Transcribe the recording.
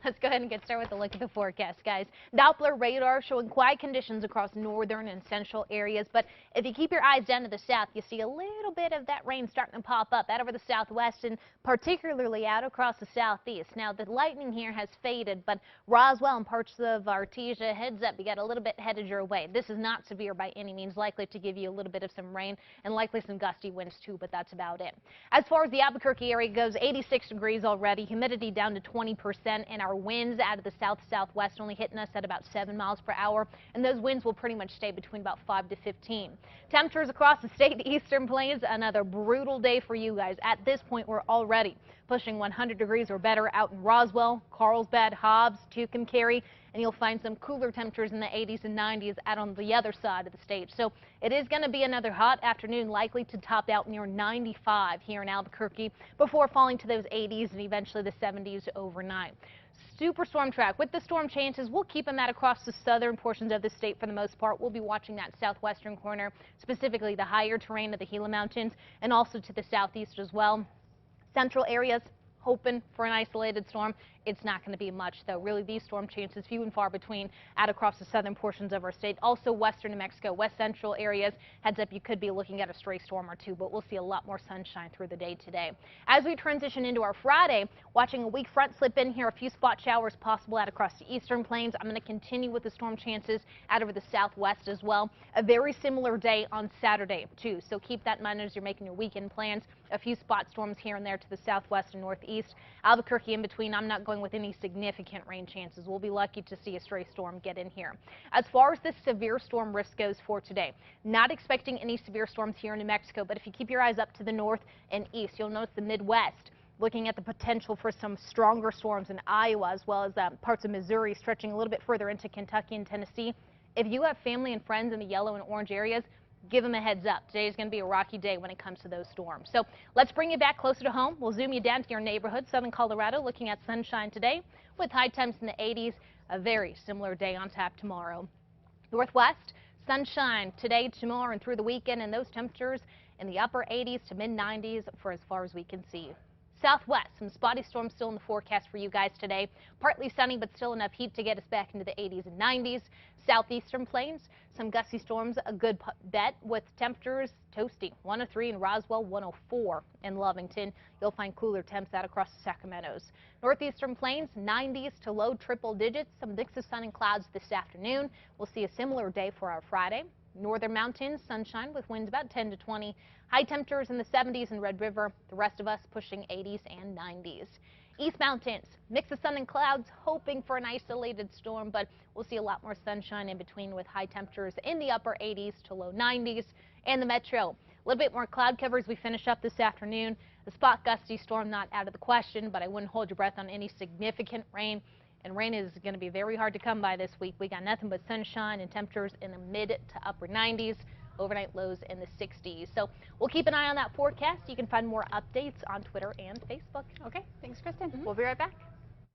Let's go ahead and get started with a look at the forecast, guys. Doppler radar showing quiet conditions across northern and central areas, but if you keep your eyes down to the south, you see a little bit of that rain starting to pop up out over the southwest and particularly out across the southeast. Now, the lightning here has faded, but Roswell and parts of Artesia, heads up, you got a little bit headed your way. This is not severe by any means, likely to give you a little bit of some rain and likely some gusty winds too, but that's about it. As far as the Albuquerque area goes, 86 degrees already, humidity down to 20%, and our winds out of the south-southwest only hitting us at about 7 miles per hour, and those winds will pretty much stay between about 5 to 15. Temperatures across the state eastern plains, another brutal day for you guys. At this point, we're already pushing 100 degrees or better out in Roswell, Carlsbad, Hobbs, Tucumcari, and you'll find some cooler temperatures in the 80s and 90s out on the other side of the state. So it is going to be another hot afternoon, likely to top out near 95 here in Albuquerque before falling to those 80s and eventually the 70s overnight. Superstorm track. With the storm chances, we'll keep them out across the southern portions of the state for the most part. We'll be watching that southwestern corner, specifically the higher terrain of the Gila Mountains, and also to the southeast as well. Central areas, hoping for an isolated storm. It's not going to be much, though. Really, these storm chances few and far between out across the southern portions of our state. Also, western New Mexico, west central areas. Heads up, you could be looking at a stray storm or two, but we'll see a lot more sunshine through the day today. As we transition into our Friday, watching a weak front slip in here, a few spot showers possible out across the eastern plains. I'm going to continue with the storm chances out over the southwest as well. A very similar day on Saturday, too. So keep that in mind as you're making your weekend plans. A few spot storms here and there to the southwest and northeast. Albuquerque in between. I'm not going with any significant rain chances. We'll be lucky to see a stray storm get in here. As far as the severe storm risk goes for today, not expecting any severe storms here in New Mexico, but if you keep your eyes up to the north and east, you'll notice the Midwest looking at the potential for some stronger storms in Iowa, as well as parts of Missouri stretching a little bit further into Kentucky and Tennessee. If you have family and friends in the yellow and orange areas, give them a heads up. Today is going to be a rocky day when it comes to those storms. So let's bring you back closer to home. We'll zoom you down to your neighborhood, southern Colorado, looking at sunshine today with high temps in the 80s. A very similar day on tap tomorrow. Northwest, sunshine today, tomorrow, and through the weekend, and those temperatures in the upper 80s to mid 90s for as far as we can see. Southwest, some spotty storms still in the forecast for you guys today. Partly sunny, but still enough heat to get us back into the 80s and 90s. Southeastern plains, some gusty storms, a good bet with temperatures toasty. 103 in Roswell, 104 in Lovington. You'll find cooler temps out across the Sacramentos. Northeastern plains, 90s to low triple digits. Some mix of sun and clouds this afternoon. We'll see a similar day for our Friday. Northern mountains, sunshine with winds about 10 to 20. High temperatures in the 70s in Red River. The rest of us pushing 80s and 90s. East mountains, mix of sun and clouds, hoping for an isolated storm, but we'll see a lot more sunshine in between with high temperatures in the upper 80s to low 90s. And the metro, a little bit more cloud cover as we finish up this afternoon. The spot gusty storm not out of the question, but I wouldn't hold your breath on any significant rain. And rain is going to be very hard to come by this week. We got nothing but sunshine and temperatures in the mid to upper 90s. Overnight lows in the 60s. So we'll keep an eye on that forecast. You can find more updates on Twitter and Facebook. Okay, thanks, Kristen. We'll be right back.